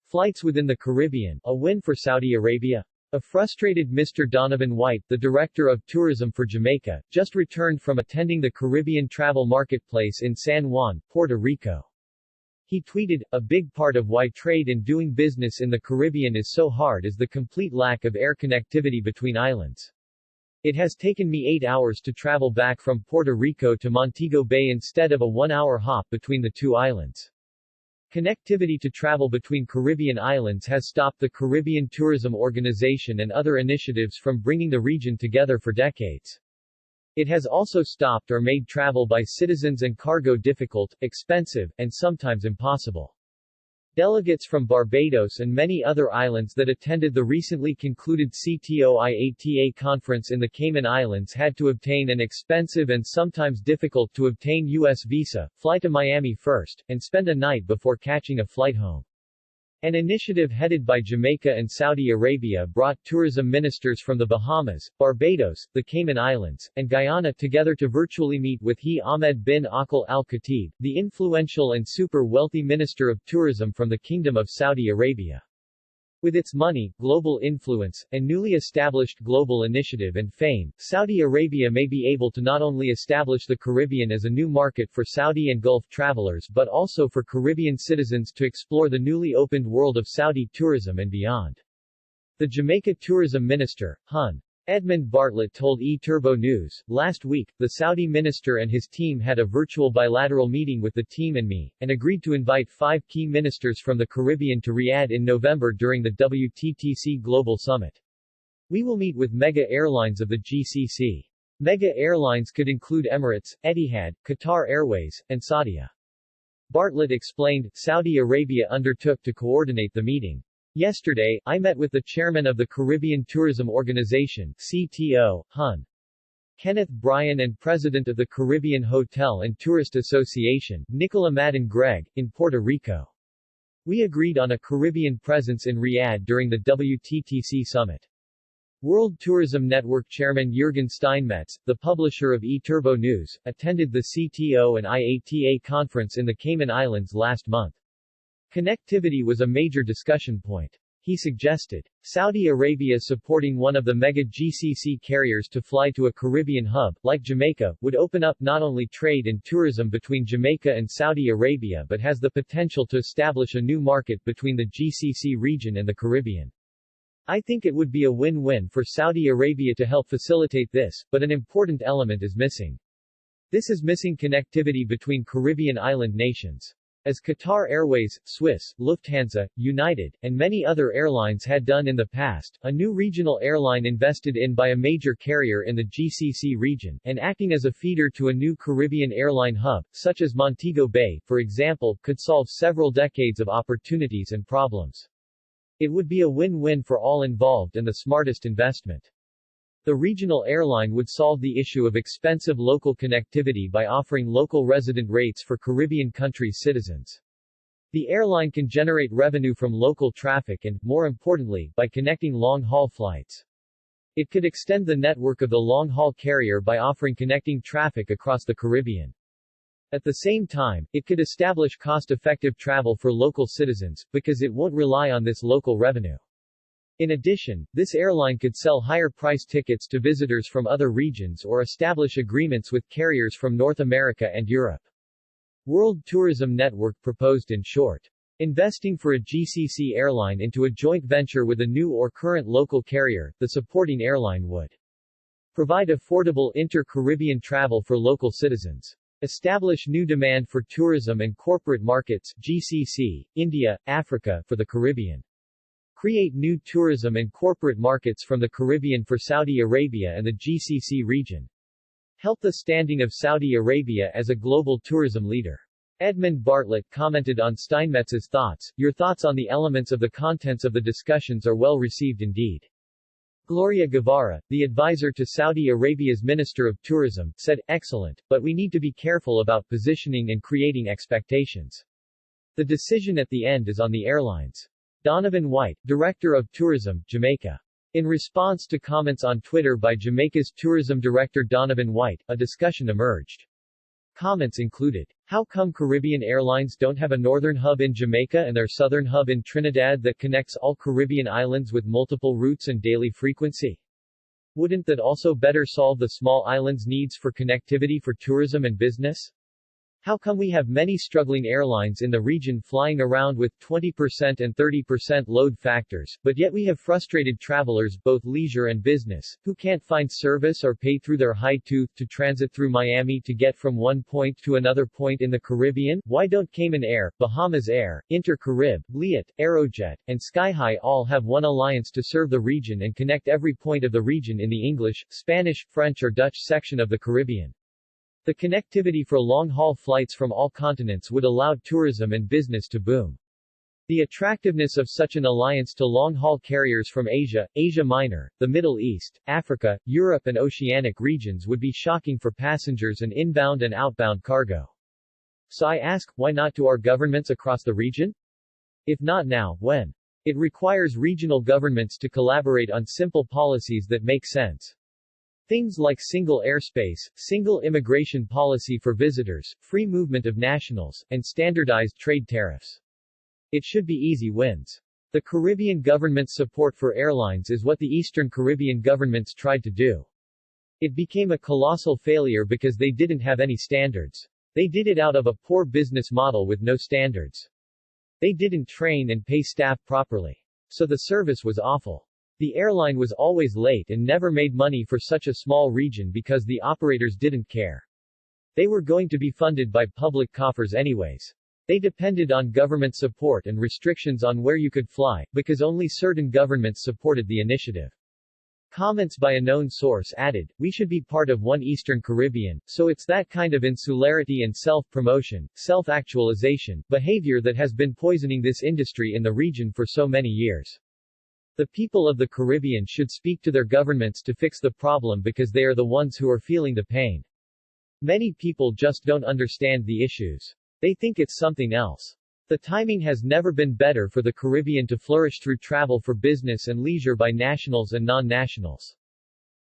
Flights within the Caribbean, a win for Saudi Arabia? A frustrated Mr. Donovan White, the Director of Tourism for Jamaica, just returned from attending the Caribbean Travel Marketplace in San Juan, Puerto Rico. He tweeted, "A big part of why trade and doing business in the Caribbean is so hard is the complete lack of air connectivity between islands. It has taken me 8 hours to travel back from Puerto Rico to Montego Bay instead of a 1-hour hop between the two islands. Connectivity to travel between Caribbean islands has stopped the Caribbean Tourism Organization and other initiatives from bringing the region together for decades. It has also stopped or made travel by citizens and cargo difficult, expensive, and sometimes impossible." Delegates from Barbados and many other islands that attended the recently concluded CTO-IATA conference in the Cayman Islands had to obtain an expensive and sometimes difficult to obtain U.S. visa, fly to Miami first, and spend a night before catching a flight home. An initiative headed by Jamaica and Saudi Arabia brought tourism ministers from the Bahamas, Barbados, the Cayman Islands, and Guyana together to virtually meet with Ahmed bin Aqil al-Khatib, the influential and super-wealthy Minister of Tourism from the Kingdom of Saudi Arabia. With its money, global influence, and newly established global initiative and fame, Saudi Arabia may be able to not only establish the Caribbean as a new market for Saudi and Gulf travelers but also for Caribbean citizens to explore the newly opened world of Saudi tourism and beyond. The Jamaica Tourism Minister, Hon. Edmund Bartlett told eTurbo News, "Last week, the Saudi minister and his team had a virtual bilateral meeting with the team and me, and agreed to invite 5 key ministers from the Caribbean to Riyadh in November during the WTTC Global Summit. We will meet with mega airlines of the GCC. Mega airlines could include Emirates, Etihad, Qatar Airways, and Saudia." Bartlett explained, Saudi Arabia undertook to coordinate the meeting. "Yesterday, I met with the chairman of the Caribbean Tourism Organization (CTO), Hon. Kenneth Bryan, and president of the Caribbean Hotel and Tourist Association, Nicola Madden Gregg, in Puerto Rico. We agreed on a Caribbean presence in Riyadh during the WTTC summit." World Tourism Network chairman Jürgen Steinmetz, the publisher of eTurbo News, attended the CTO and IATA conference in the Cayman Islands last month. Connectivity was a major discussion point. He suggested Saudi Arabia supporting one of the mega GCC carriers to fly to a Caribbean hub, like Jamaica, would open up not only trade and tourism between Jamaica and Saudi Arabia but has the potential to establish a new market between the GCC region and the Caribbean. "I think it would be a win-win for Saudi Arabia to help facilitate this, but an important element is missing. This is missing connectivity between Caribbean island nations. As Qatar Airways, Swiss, Lufthansa, United, and many other airlines had done in the past, a new regional airline invested in by a major carrier in the GCC region, and acting as a feeder to a new Caribbean airline hub, such as Montego Bay, for example, could solve several decades of opportunities and problems. It would be a win-win for all involved and the smartest investment. The regional airline would solve the issue of expensive local connectivity by offering local resident rates for Caribbean countries' citizens. The airline can generate revenue from local traffic and, more importantly, by connecting long-haul flights. It could extend the network of the long-haul carrier by offering connecting traffic across the Caribbean. At the same time, it could establish cost-effective travel for local citizens, because it won't rely on this local revenue. In addition, this airline could sell higher-priced tickets to visitors from other regions or establish agreements with carriers from North America and Europe. World Tourism Network proposed in short. Investing for a GCC airline into a joint venture with a new or current local carrier, the supporting airline would provide affordable inter-Caribbean travel for local citizens. Establish new demand for tourism and corporate markets GCC, India, Africa for the Caribbean. Create new tourism and corporate markets from the Caribbean for Saudi Arabia and the GCC region. Help the standing of Saudi Arabia as a global tourism leader. Edmund Bartlett commented on Steinmetz's thoughts. Your thoughts on the elements of the contents of the discussions are well received indeed. Gloria Guevara, the advisor to Saudi Arabia's Minister of Tourism, said, excellent, but we need to be careful about positioning and creating expectations. The decision at the end is on the airlines. Donovan White, Director of Tourism, Jamaica. In response to comments on Twitter by Jamaica's Tourism Director Donovan White, a discussion emerged. Comments included, How come Caribbean Airlines don't have a northern hub in Jamaica and their southern hub in Trinidad that connects all Caribbean islands with multiple routes and daily frequency? Wouldn't that also better solve the small islands' needs for connectivity for tourism and business? How come we have many struggling airlines in the region flying around with 20% and 30% load factors, but yet we have frustrated travelers, both leisure and business, who can't find service or pay through their high tooth to transit through Miami to get from one point to another point in the Caribbean? Why don't Cayman Air, Bahamas Air, Intercarib, Liat, Aerojet, and Skyhigh all have one alliance to serve the region and connect every point of the region in the English, Spanish, French or Dutch section of the Caribbean? The connectivity for long-haul flights from all continents would allow tourism and business to boom. The attractiveness of such an alliance to long-haul carriers from Asia, Asia Minor, the Middle East, Africa, Europe and Oceanic regions would be shocking for passengers and inbound and outbound cargo. So I ask, why not to our governments across the region? If not now, when? It requires regional governments to collaborate on simple policies that make sense. Things like single airspace, single immigration policy for visitors, free movement of nationals, and standardized trade tariffs. It should be easy wins. The Caribbean government's support for airlines is what the Eastern Caribbean governments tried to do. It became a colossal failure because they didn't have any standards. They did it out of a poor business model with no standards. They didn't train and pay staff properly. So the service was awful. The airline was always late and never made money for such a small region because the operators didn't care. They were going to be funded by public coffers anyways. They depended on government support and restrictions on where you could fly, because only certain governments supported the initiative. Comments by a known source added, "We should be part of one Eastern Caribbean, so it's that kind of insularity and self-promotion, self-actualization, behavior that has been poisoning this industry in the region for so many years." The people of the Caribbean should speak to their governments to fix the problem because they are the ones who are feeling the pain. Many people just don't understand the issues. They think it's something else. The timing has never been better for the Caribbean to flourish through travel for business and leisure by nationals and non-nationals.